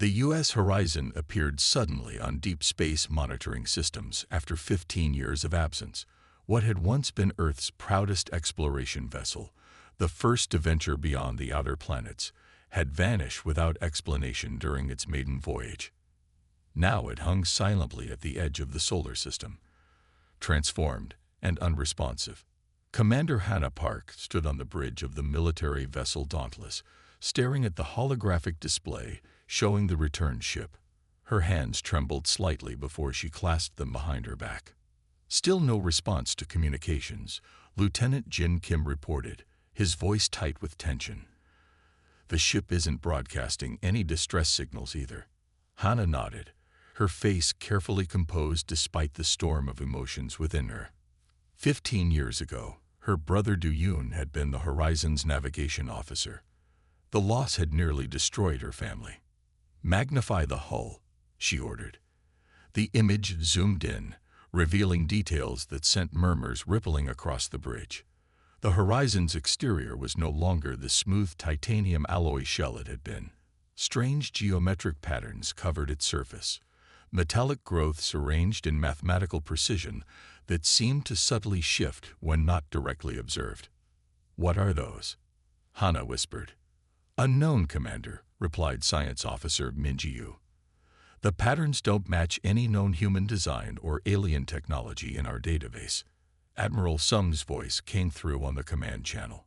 The U.S. horizon appeared suddenly on deep space monitoring systems after 15 years of absence. What had once been Earth's proudest exploration vessel, the first to venture beyond the outer planets, had vanished without explanation during its maiden voyage. Now it hung silently at the edge of the solar system, transformed and unresponsive. Commander Hannah Park stood on the bridge of the military vessel Dauntless, staring at the holographic display showing the return ship. Her hands trembled slightly before she clasped them behind her back. Still no response to communications, Lieutenant Jin Kim reported, his voice tight with tension. The ship isn't broadcasting any distress signals either. Hannah nodded, her face carefully composed despite the storm of emotions within her. 15 years ago, her brother Du-Yun had been the Horizon's navigation officer. The loss had nearly destroyed her family. "Magnify the hull," she ordered. The image zoomed in, revealing details that sent murmurs rippling across the bridge. The Horizon's exterior was no longer the smooth titanium alloy shell it had been. Strange geometric patterns covered its surface, metallic growths arranged in mathematical precision that seemed to subtly shift when not directly observed. "What are those?" Hannah whispered. "Unknown, Commander," replied Science Officer Min-Ji-Yu. "The patterns don't match any known human design or alien technology in our database." Admiral Sung's voice came through on the command channel.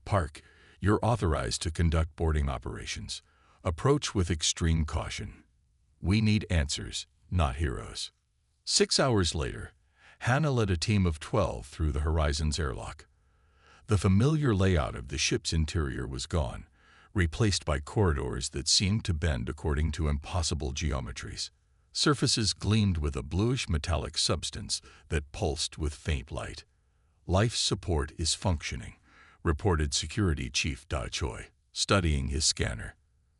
"Park, you're authorized to conduct boarding operations. Approach with extreme caution. We need answers, not heroes." 6 hours later, Hannah led a team of 12 through the Horizon's airlock. The familiar layout of the ship's interior was gone, replaced by corridors that seemed to bend according to impossible geometries. Surfaces gleamed with a bluish metallic substance that pulsed with faint light. "Life support is functioning," reported Security Chief Da Choi, studying his scanner.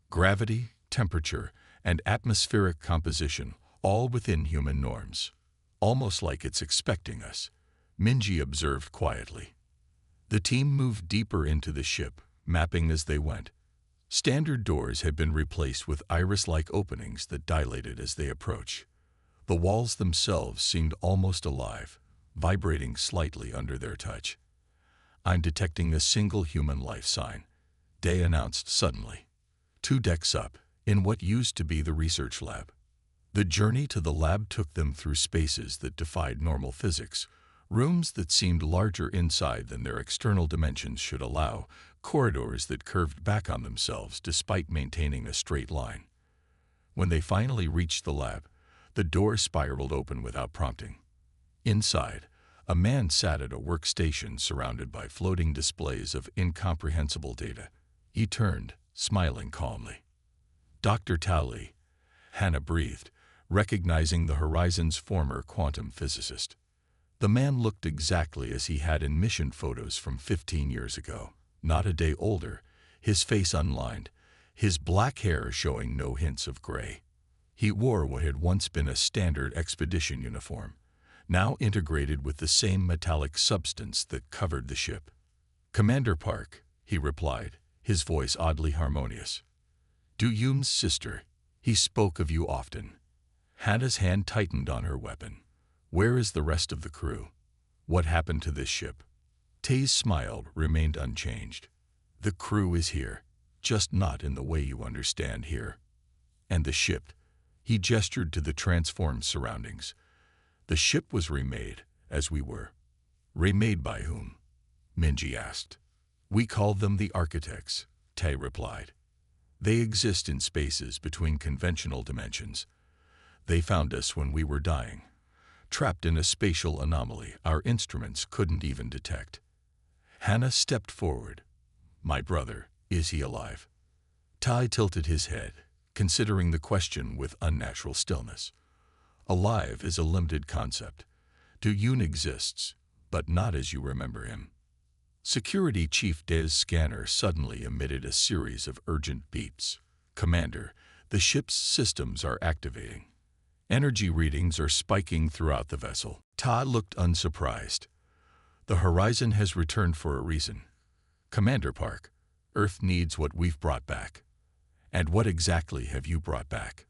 "Gravity, temperature, and atmospheric composition, all within human norms. Almost like it's expecting us," Minji observed quietly. The team moved deeper into the ship, mapping as they went. Standard doors had been replaced with iris-like openings that dilated as they approached. The walls themselves seemed almost alive, vibrating slightly under their touch. "I'm detecting a single human life sign," Day announced suddenly. 2 decks up, in what used to be the research lab. The journey to the lab took them through spaces that defied normal physics, rooms that seemed larger inside than their external dimensions should allow, corridors that curved back on themselves despite maintaining a straight line. When they finally reached the lab, the door spiraled open without prompting. Inside, a man sat at a workstation surrounded by floating displays of incomprehensible data. He turned, smiling calmly. "Dr. Towley," Hannah breathed, recognizing the Horizon's former quantum physicist. The man looked exactly as he had in mission photos from 15 years ago, not a day older, his face unlined, his black hair showing no hints of gray. He wore what had once been a standard expedition uniform, now integrated with the same metallic substance that covered the ship. "Commander Park," he replied, his voice oddly harmonious. "Du-Yun's sister. He spoke of you often." Hannah's hand tightened on her weapon. "Where is the rest of the crew? What happened to this ship?" Tay's smile remained unchanged. "The crew is here, just not in the way you understand here." "And the ship?" He gestured to the transformed surroundings. "The ship was remade, as we were." "Remade by whom?" Minji asked. "We call them the architects," Tay replied. "They exist in spaces between conventional dimensions. They found us when we were dying, trapped in a spatial anomaly our instruments couldn't even detect." Hannah stepped forward. "My brother, is he alive?" Tai tilted his head, considering the question with unnatural stillness. "Alive is a limited concept. Du-Yun exists, but not as you remember him." Security Chief Day's scanner suddenly emitted a series of urgent beeps. "Commander, the ship's systems are activating. Energy readings are spiking throughout the vessel." Ta looked unsurprised. "The Horizon has returned for a reason. Commander Park, Earth needs what we've brought back." "And what exactly have you brought back?"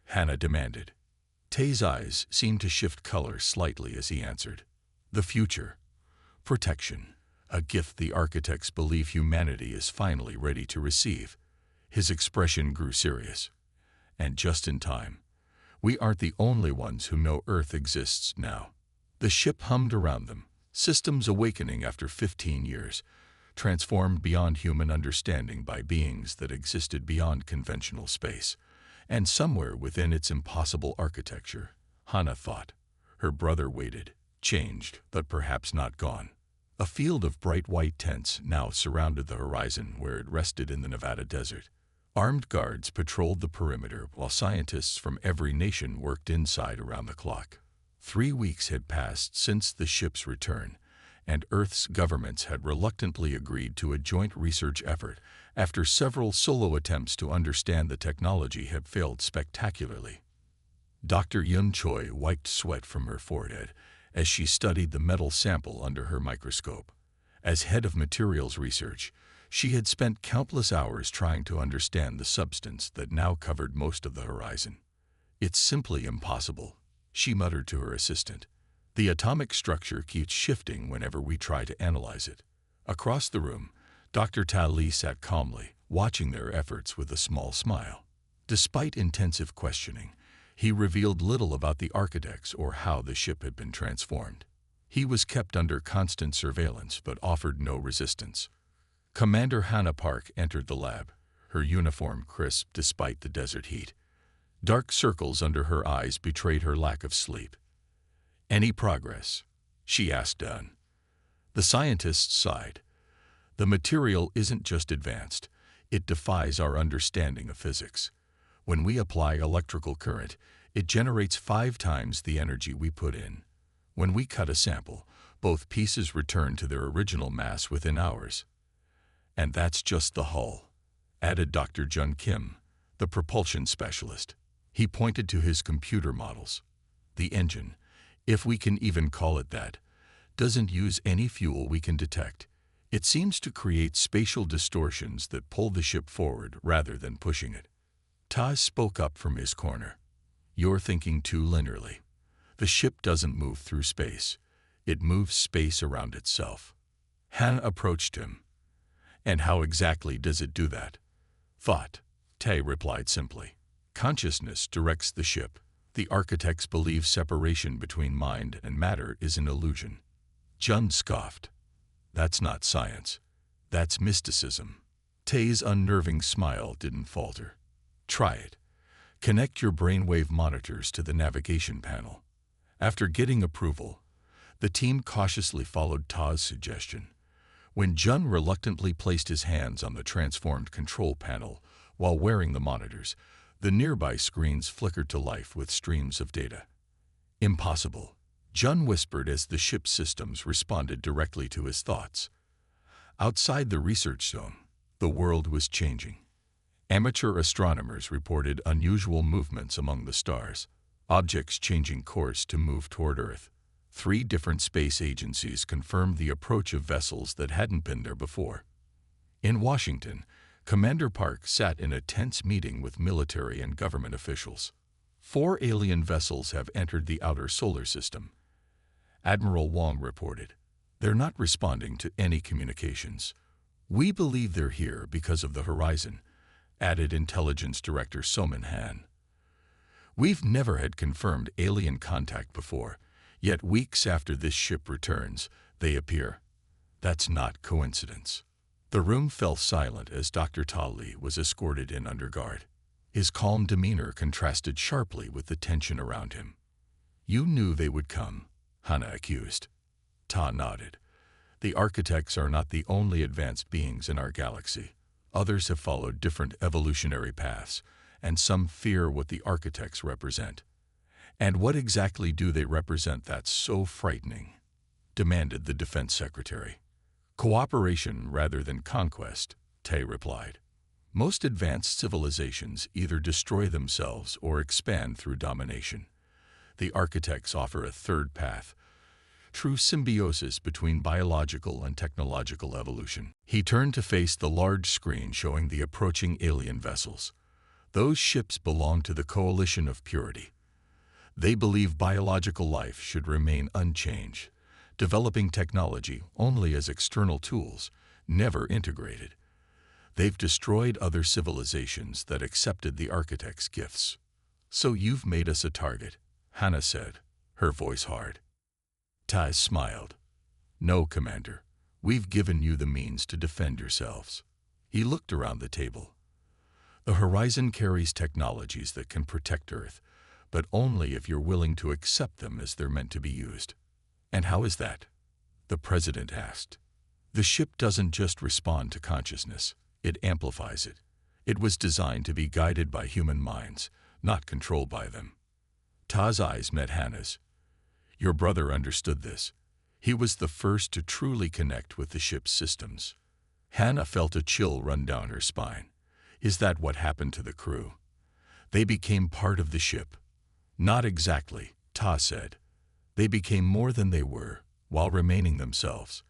Hannah demanded. Tay's eyes seemed to shift color slightly as he answered. "The future. Protection. A gift the architects believe humanity is finally ready to receive." His expression grew serious. "And just in time. We aren't the only ones who know Earth exists now." The ship hummed around them, systems awakening after 15 years, transformed beyond human understanding by beings that existed beyond conventional space. And somewhere within its impossible architecture, Hannah thought, her brother waited, changed, but perhaps not gone. A field of bright white tents now surrounded the horizon where it rested in the Nevada desert. Armed guards patrolled the perimeter while scientists from every nation worked inside around the clock. 3 weeks had passed since the ship's return, and Earth's governments had reluctantly agreed to a joint research effort after several solo attempts to understand the technology had failed spectacularly. Dr. Yun Choi wiped sweat from her forehead as she studied the metal sample under her microscope. As head of materials research, she had spent countless hours trying to understand the substance that now covered most of the horizon. "It's simply impossible," she muttered to her assistant. "The atomic structure keeps shifting whenever we try to analyze it." Across the room, Dr. Ta Li sat calmly, watching their efforts with a small smile. Despite intensive questioning, he revealed little about the architects or how the ship had been transformed. He was kept under constant surveillance but offered no resistance. Commander Hannah Park entered the lab, her uniform crisp despite the desert heat. Dark circles under her eyes betrayed her lack of sleep. "Any progress?" she asked Dunn. The scientist sighed. "The material isn't just advanced, it defies our understanding of physics. When we apply electrical current, it generates 5 times the energy we put in. When we cut a sample, both pieces return to their original mass within hours. And that's just the hull," added Dr. Jun Kim, the propulsion specialist. He pointed to his computer models. "The engine, if we can even call it that, doesn't use any fuel we can detect. It seems to create spatial distortions that pull the ship forward rather than pushing it." Taz spoke up from his corner. "You're thinking too linearly. The ship doesn't move through space. It moves space around itself." Hannah approached him. "And how exactly does it do that?" "Thought," Tay replied simply. "Consciousness directs the ship. The architects believe separation between mind and matter is an illusion." Jun scoffed. "That's not science. That's mysticism." Tay's unnerving smile didn't falter. "Try it. Connect your brainwave monitors to the navigation panel." After getting approval, the team cautiously followed Ta's suggestion. When Jun reluctantly placed his hands on the transformed control panel while wearing the monitors, the nearby screens flickered to life with streams of data. "Impossible," Jun whispered as the ship's systems responded directly to his thoughts. Outside the research zone, the world was changing. Amateur astronomers reported unusual movements among the stars, objects changing course to move toward Earth. 3 different space agencies confirmed the approach of vessels that hadn't been there before. In Washington, Commander Park sat in a tense meeting with military and government officials. 4 alien vessels have entered the outer solar system, Admiral Wong reported. "They're not responding to any communications. We believe they're here because of the horizon," added Intelligence Director Soman Han. "We've never had confirmed alien contact before, yet weeks after this ship returns, they appear. That's not coincidence." The room fell silent as Dr. Tali was escorted in under guard. His calm demeanor contrasted sharply with the tension around him. "You knew they would come," Hannah accused. Ta nodded. "The architects are not the only advanced beings in our galaxy. Others have followed different evolutionary paths, and some fear what the architects represent." "And what exactly do they represent that's so frightening?" demanded the Defense Secretary. "Cooperation rather than conquest," Tay replied. "Most advanced civilizations either destroy themselves or expand through domination. The architects offer a third path, true symbiosis between biological and technological evolution." He turned to face the large screen showing the approaching alien vessels. Those ships belong to the Coalition of Purity. They believe biological life should remain unchanged, developing technology only as external tools, never integrated. They've destroyed other civilizations that accepted the architect's gifts. So you've made us a target, Hannah said, her voice hard. Taz smiled. No, Commander. We've given you the means to defend yourselves. He looked around the table. The Horizon carries technologies that can protect Earth, but only if you're willing to accept them as they're meant to be used. And how is that? The President asked. The ship doesn't just respond to consciousness, it amplifies it. It was designed to be guided by human minds, not controlled by them. Ta's eyes met Hannah's. Your brother understood this. He was the first to truly connect with the ship's systems. Hannah felt a chill run down her spine. Is that what happened to the crew? They became part of the ship. Not exactly, Ta said. They became more than they were, while remaining themselves.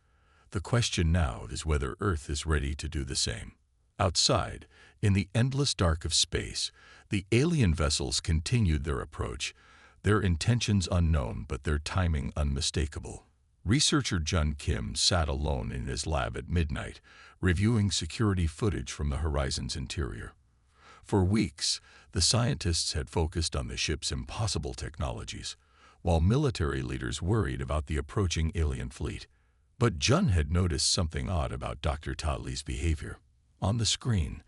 The question now is whether Earth is ready to do the same. Outside, in the endless dark of space, the alien vessels continued their approach, their intentions unknown but their timing unmistakable. Researcher Jun Kim sat alone in his lab at midnight, reviewing security footage from the Horizon's interior. For weeks, the scientists had focused on the ship's impossible technologies, while military leaders worried about the approaching alien fleet. But Jun had noticed something odd about Dr. Ta Li's behavior. On the screen,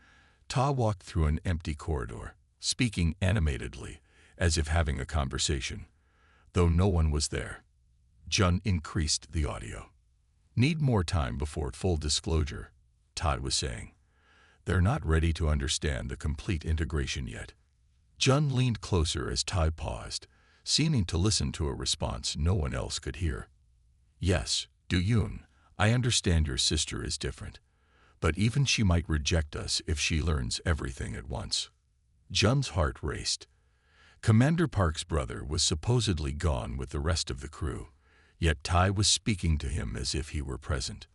Ta walked through an empty corridor, speaking animatedly, as if having a conversation, though no one was there. Jun increased the audio. Need more time before full disclosure, Todd was saying. They're not ready to understand the complete integration yet. Jun leaned closer as Tai paused, seeming to listen to a response no one else could hear. Yes, Du-Yun, I understand your sister is different, but even she might reject us if she learns everything at once. Jun's heart raced. Commander Park's brother was supposedly gone with the rest of the crew, yet Tai was speaking to him as if he were present.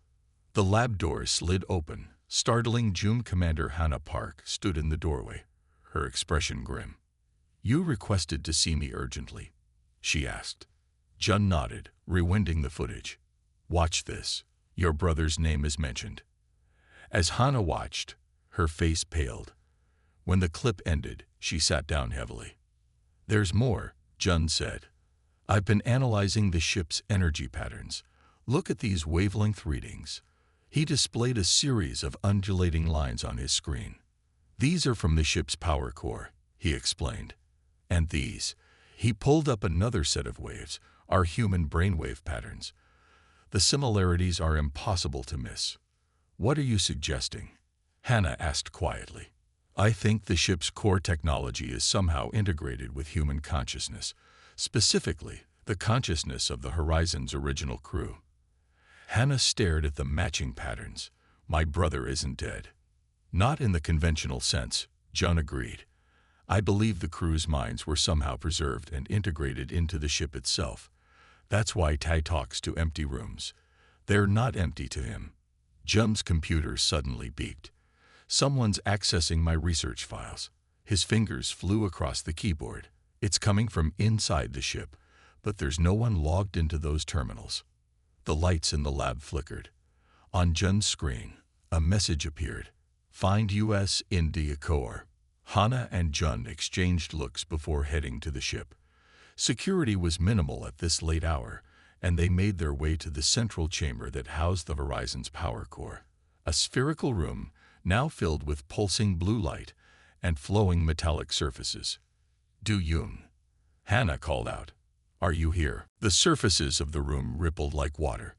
The lab door slid open. Startling June Commander Hannah Park stood in the doorway, her expression grim. You requested to see me urgently, she asked. Jun nodded, rewinding the footage. Watch this. Your brother's name is mentioned. As Hannah watched, her face paled. When the clip ended, she sat down heavily. There's more, Jun said. I've been analyzing the ship's energy patterns. Look at these wavelength readings. He displayed a series of undulating lines on his screen. These are from the ship's power core, he explained. And these, he pulled up another set of waves, are human brainwave patterns. The similarities are impossible to miss. What are you suggesting? Hannah asked quietly. I think the ship's core technology is somehow integrated with human consciousness, specifically the consciousness of the Horizon's original crew. Hannah stared at the matching patterns. My brother isn't dead. Not in the conventional sense, Jun agreed. I believe the crew's minds were somehow preserved and integrated into the ship itself. That's why Tai talks to empty rooms. They're not empty to him. Jun's computer suddenly beeped. Someone's accessing my research files. His fingers flew across the keyboard. It's coming from inside the ship, but there's no one logged into those terminals. The lights in the lab flickered. On Jun's screen, a message appeared. Find U.S. India Core. Hannah and Jun exchanged looks before heading to the ship. Security was minimal at this late hour, and they made their way to the central chamber that housed the Horizon's power core. A spherical room, now filled with pulsing blue light and flowing metallic surfaces. Du-Yun, Hannah called out. Are you here? The surfaces of the room rippled like water.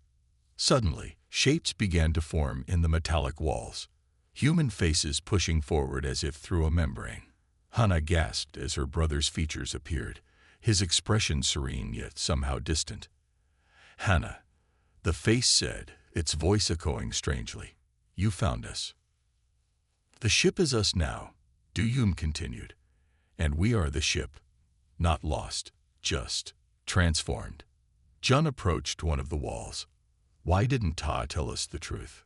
Suddenly, shapes began to form in the metallic walls, human faces pushing forward as if through a membrane. Hannah gasped as her brother's features appeared, his expression serene yet somehow distant. Hannah, the face said, its voice echoing strangely. You found us. The ship is us now, Du-Yun continued, and we are the ship, not lost, just transformed. Jun approached one of the walls. Why didn't Ta tell us the truth?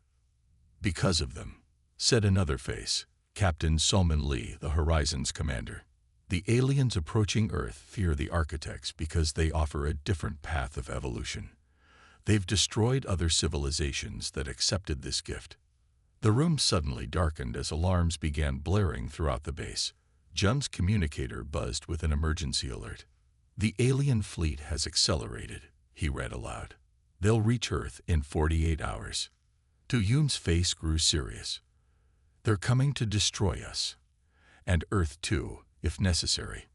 Because of them, said another face, Captain Solomon Lee, the Horizon's commander. The aliens approaching Earth fear the architects because they offer a different path of evolution. They've destroyed other civilizations that accepted this gift. The room suddenly darkened as alarms began blaring throughout the base. Jun's communicator buzzed with an emergency alert. "The alien fleet has accelerated," he read aloud. "They'll reach Earth in 48 hours. Tu Yun's face grew serious. "They're coming to destroy us. And Earth too, if necessary.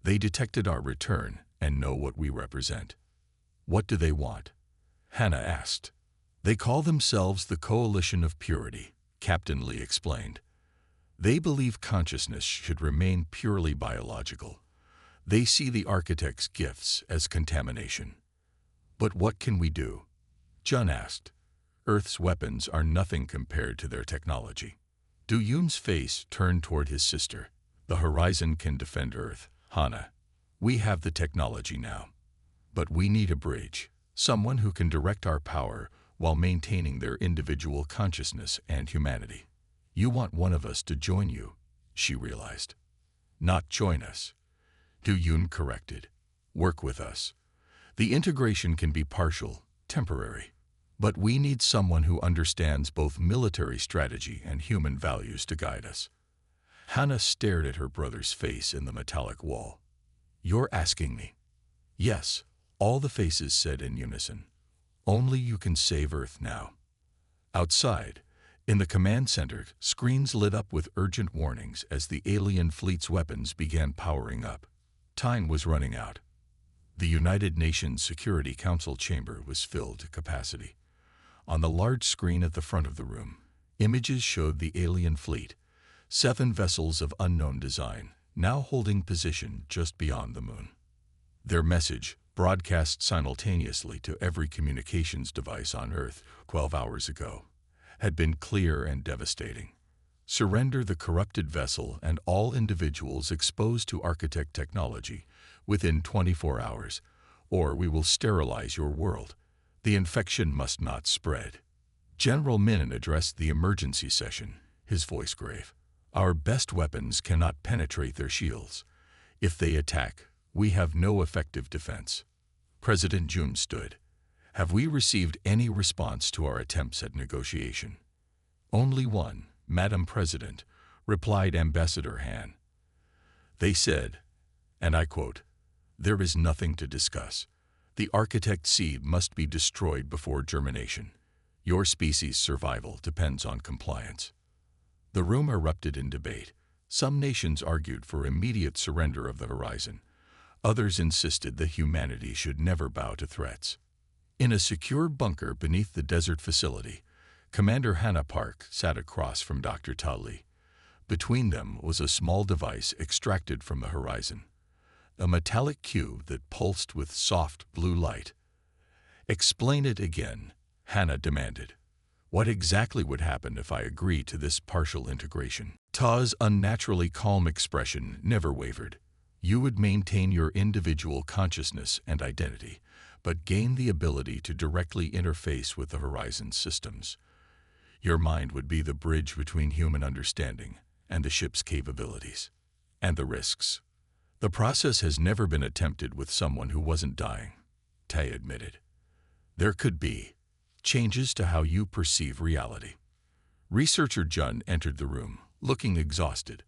They detected our return and know what we represent." "What do they want?" Hannah asked. "They call themselves the Coalition of Purity," Captain Lee explained. "They believe consciousness should remain purely biological. They see the architect's gifts as contamination." "But what can we do?" Jun asked. "Earth's weapons are nothing compared to their technology." Du Yun's face turned toward his sister. "The Horizon can defend Earth, Hannah. We have the technology now. But we need a bridge, someone who can direct our power while maintaining their individual consciousness and humanity." "You want one of us to join you," she realized. "Not join us," Du Yun corrected. "Work with us. The integration can be partial, temporary. But we need someone who understands both military strategy and human values to guide us." Hannah stared at her brother's face in the metallic wall. "You're asking me?" "Yes," all the faces said in unison. "Only you can save Earth now." Outside, in the command center, screens lit up with urgent warnings as the alien fleet's weapons began powering up. Time was running out. The United Nations Security Council chamber was filled to capacity. On the large screen at the front of the room, images showed the alien fleet, 7 vessels of unknown design, now holding position just beyond the moon. Their message, broadcast simultaneously to every communications device on Earth 12 hours ago, had been clear and devastating. "Surrender the corrupted vessel and all individuals exposed to architect technology within 24 hours, or we will sterilize your world. The infection must not spread." General Min addressed the emergency session, his voice grave. "Our best weapons cannot penetrate their shields. If they attack, we have no effective defense." President Jun stood. "Have we received any response to our attempts at negotiation?" "Only one, Madam President," replied Ambassador Han. "They said," and I quote, "there is nothing to discuss. The architect seed must be destroyed before germination. Your species' survival depends on compliance." The room erupted in debate. Some nations argued for immediate surrender of the Horizon. Others insisted that humanity should never bow to threats. In a secure bunker beneath the desert facility, Commander Hannah Park sat across from Dr. Ta Li. Between them was a small device extracted from the Horizon, a metallic cube that pulsed with soft blue light. "Explain it again," Hannah demanded. "What exactly would happen if I agree to this partial integration?" Ta's unnaturally calm expression never wavered. "You would maintain your individual consciousness and identity, but gain the ability to directly interface with the Horizon systems. Your mind would be the bridge between human understanding and the ship's capabilities. And the risks. The process has never been attempted with someone who wasn't dying," Tai admitted. "There could be changes to how you perceive reality." Researcher Jun entered the room, looking exhausted.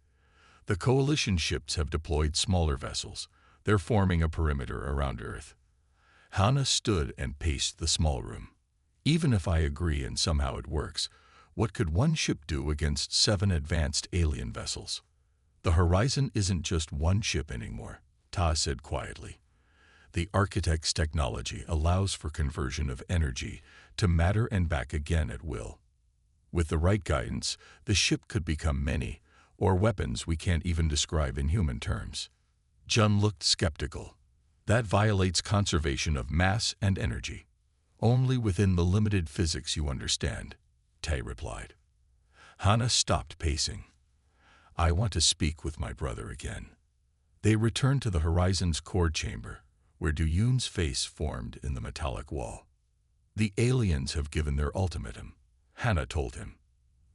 "The coalition ships have deployed smaller vessels. They're forming a perimeter around Earth." Hannah stood and paced the small room. "Even if I agree and somehow it works, what could one ship do against 7 advanced alien vessels?" "The Horizon isn't just one ship anymore," Ta said quietly. "The architect's technology allows for conversion of energy to matter and back again at will. With the right guidance, the ship could become many, or weapons we can't even describe in human terms." Jun looked skeptical. "That violates conservation of mass and energy." "Only within the limited physics you understand," Tai replied. Hannah stopped pacing. "I want to speak with my brother again." They returned to the Horizon's core chamber, where Du Yun's face formed in the metallic wall. "The aliens have given their ultimatum," Hannah told him.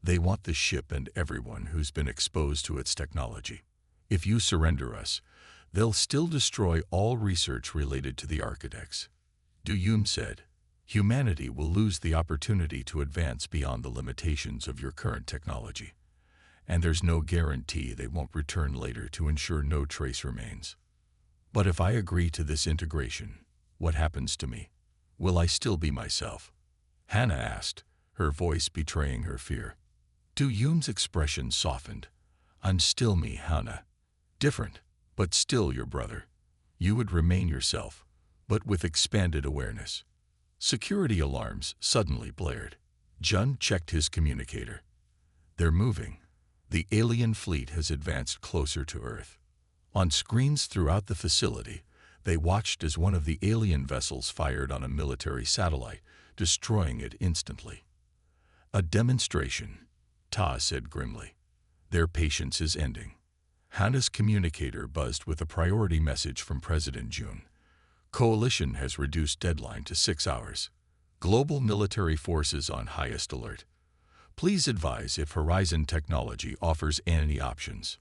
They want the ship and everyone who's been exposed to its technology. If you surrender us, they'll still destroy all research related to the architects. Duyum said, humanity will lose the opportunity to advance beyond the limitations of your current technology. And there's no guarantee they won't return later to ensure no trace remains. But if I agree to this integration, what happens to me? Will I still be myself? Hannah asked, her voice betraying her fear. Duyum's expression softened. I'm still me, Hannah. Different, but still your brother. You would remain yourself, but with expanded awareness. Security alarms suddenly blared. Jun checked his communicator. They're moving. The alien fleet has advanced closer to Earth. On screens throughout the facility, they watched as one of the alien vessels fired on a military satellite, destroying it instantly. A demonstration, Ta said grimly. Their patience is ending. Hannah's communicator buzzed with a priority message from President Jun. Coalition has reduced deadline to 6 hours. Global military forces on highest alert. Please advise if Horizon Technology offers any options.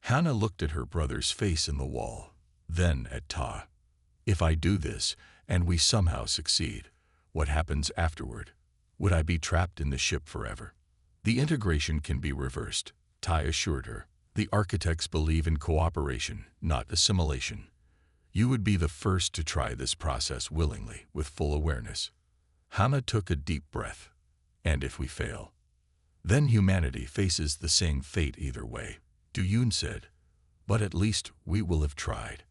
Hannah looked at her brother's face in the wall, then at Ta. If I do this, and we somehow succeed, what happens afterward? Would I be trapped in the ship forever? The integration can be reversed, Tai assured her. The architects believe in cooperation, not assimilation. You would be the first to try this process willingly, with full awareness. Hannah took a deep breath. And if we fail? Then humanity faces the same fate either way, Duyun said. But at least we will have tried.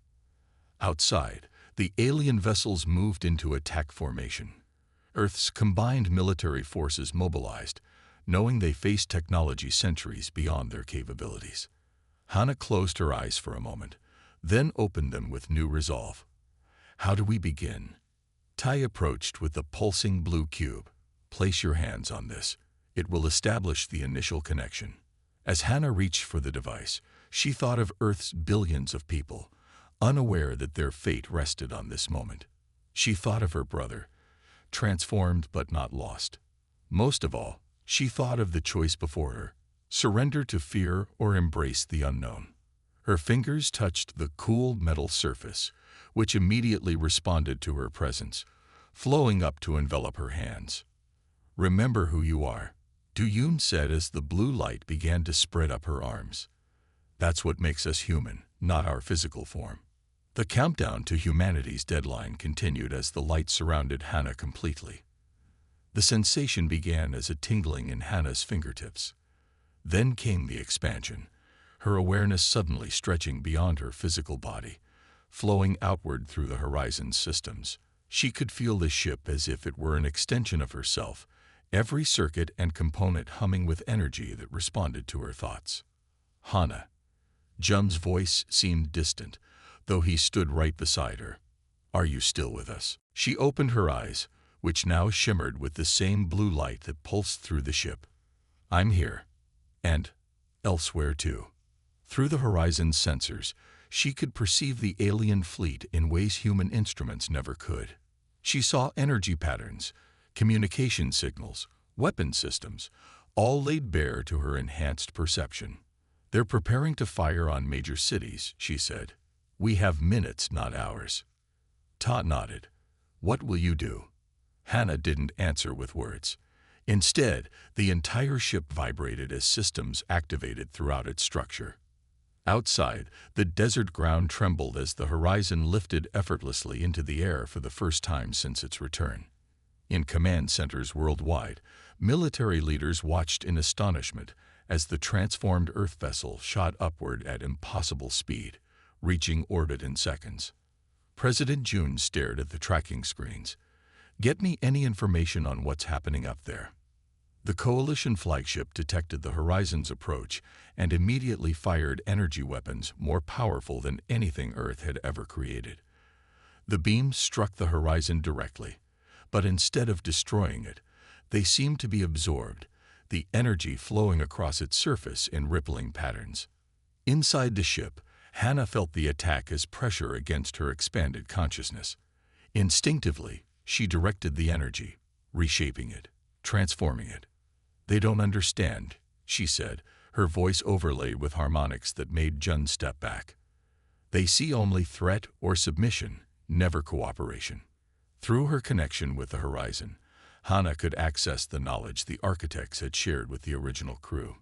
Outside, the alien vessels moved into attack formation. Earth's combined military forces mobilized, knowing they faced technology centuries beyond their capabilities. Hannah closed her eyes for a moment, then opened them with new resolve. How do we begin? Tai approached with the pulsing blue cube. Place your hands on this. It will establish the initial connection. As Hannah reached for the device, she thought of Earth's billions of people, unaware that their fate rested on this moment. She thought of her brother, transformed but not lost. Most of all, she thought of the choice before her, surrender to fear or embrace the unknown. Her fingers touched the cool metal surface, which immediately responded to her presence, flowing up to envelop her hands. Remember who you are, Duyun said as the blue light began to spread up her arms. That's what makes us human, not our physical form. The countdown to humanity's deadline continued as the light surrounded Hannah completely. The sensation began as a tingling in Hannah's fingertips. Then came the expansion, her awareness suddenly stretching beyond her physical body, flowing outward through the Horizon's systems. She could feel the ship as if it were an extension of herself, every circuit and component humming with energy that responded to her thoughts. Hannah. Jum's voice seemed distant, though he stood right beside her. Are you still with us? She opened her eyes, which now shimmered with the same blue light that pulsed through the ship. I'm here. And elsewhere too. Through the Horizon's sensors, she could perceive the alien fleet in ways human instruments never could. She saw energy patterns, communication signals, weapon systems, all laid bare to her enhanced perception. They're preparing to fire on major cities, she said. We have minutes, not hours. Ta nodded. What will you do? Hannah didn't answer with words. Instead, the entire ship vibrated as systems activated throughout its structure. Outside, the desert ground trembled as the Horizon lifted effortlessly into the air for the first time since its return. In command centers worldwide, military leaders watched in astonishment as the transformed Earth vessel shot upward at impossible speed, reaching orbit in seconds. President Jun stared at the tracking screens. Get me any information on what's happening up there. The Coalition flagship detected the Horizon's approach and immediately fired energy weapons more powerful than anything Earth had ever created. The beams struck the Horizon directly, but instead of destroying it, they seemed to be absorbed, the energy flowing across its surface in rippling patterns. Inside the ship, Hannah felt the attack as pressure against her expanded consciousness. Instinctively, she directed the energy, reshaping it, transforming it. "They don't understand," she said, her voice overlaid with harmonics that made Jun step back. "They see only threat or submission, never cooperation." Through her connection with the horizon, Hannah could access the knowledge the architects had shared with the original crew.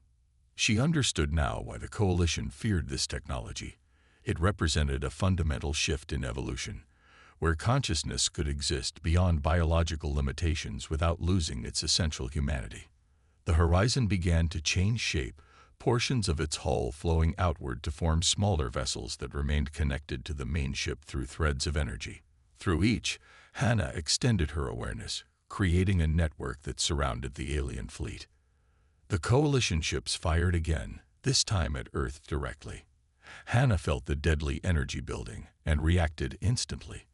She understood now why the Coalition feared this technology. It represented a fundamental shift in evolution, where consciousness could exist beyond biological limitations without losing its essential humanity. The horizon began to change shape, portions of its hull flowing outward to form smaller vessels that remained connected to the main ship through threads of energy. Through each, Hannah extended her awareness, creating a network that surrounded the alien fleet. The Coalition ships fired again, this time at Earth directly. Hannah felt the deadly energy building and reacted instantly.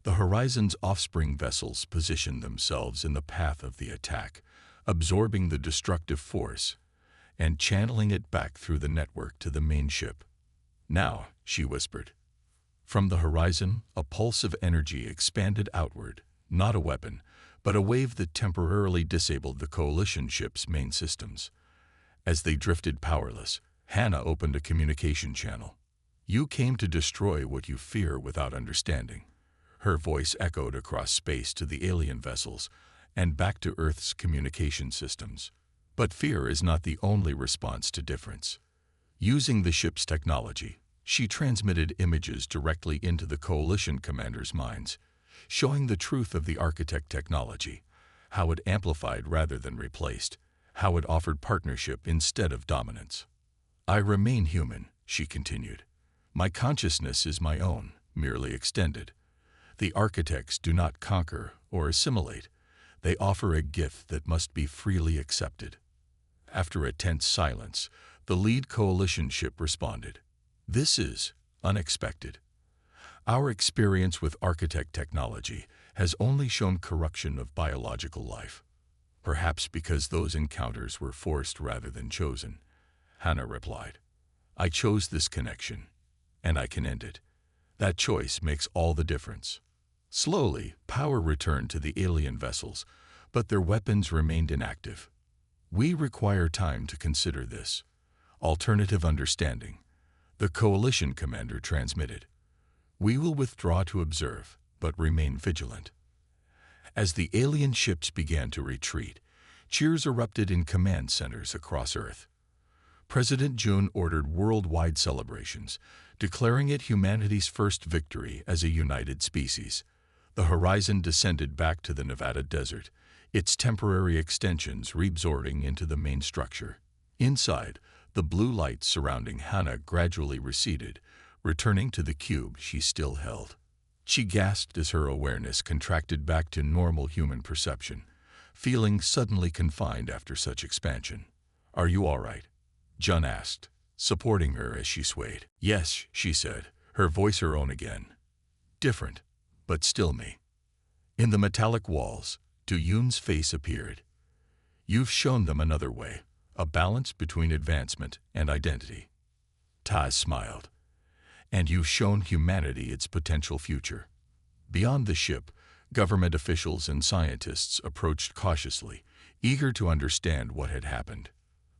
The Horizon's offspring vessels positioned themselves in the path of the attack, absorbing the destructive force and channeling it back through the network to the main ship. "Now," she whispered. From the horizon, a pulse of energy expanded outward, not a weapon, but a wave that temporarily disabled the Coalition ship's main systems. As they drifted powerless, Hannah opened a communication channel. "You came to destroy what you fear without understanding." Her voice echoed across space to the alien vessels and back to Earth's communication systems. But fear is not the only response to difference. Using the ship's technology, she transmitted images directly into the Coalition commanders' minds, showing the truth of the architect technology, how it amplified rather than replaced, how it offered partnership instead of dominance. "I remain human," she continued. "My consciousness is my own, merely extended. The architects do not conquer or assimilate. They offer a gift that must be freely accepted." After a tense silence, the lead Coalition ship responded. "This is unexpected. Our experience with architect technology has only shown corruption of biological life. Perhaps because those encounters were forced rather than chosen," Hannah replied. "I chose this connection, and I can end it. That choice makes all the difference." Slowly, power returned to the alien vessels, but their weapons remained inactive. "We require time to consider this. Alternative understanding," the Coalition commander transmitted. "We will withdraw to observe, but remain vigilant." As the alien ships began to retreat, cheers erupted in command centers across Earth. President Jun ordered worldwide celebrations, declaring it humanity's first victory as a united species. The horizon descended back to the Nevada desert, its temporary extensions reabsorbing into the main structure. Inside, the blue light surrounding Hannah gradually receded, returning to the cube she still held. She gasped as her awareness contracted back to normal human perception, feeling suddenly confined after such expansion. "Are you all right?" Jun asked, supporting her as she swayed. "Yes," she said, her voice her own again. "Different, but still me." In the metallic walls, Du-Yun's face appeared. "You've shown them another way, a balance between advancement and identity." Taz smiled. "And you've shown humanity its potential future." Beyond the ship, government officials and scientists approached cautiously, eager to understand what had happened.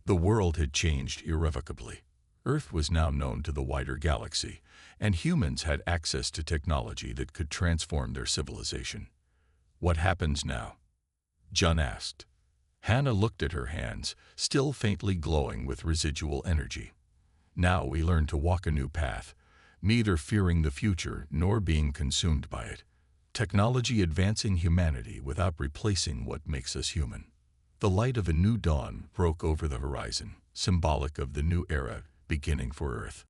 The world had changed irrevocably. Earth was now known to the wider galaxy, and humans had access to technology that could transform their civilization. "What happens now?" Jun asked. Hannah looked at her hands, still faintly glowing with residual energy. "Now we learn to walk a new path, neither fearing the future nor being consumed by it. Technology advancing humanity without replacing what makes us human." The light of a new dawn broke over the horizon, symbolic of the new era beginning for Earth.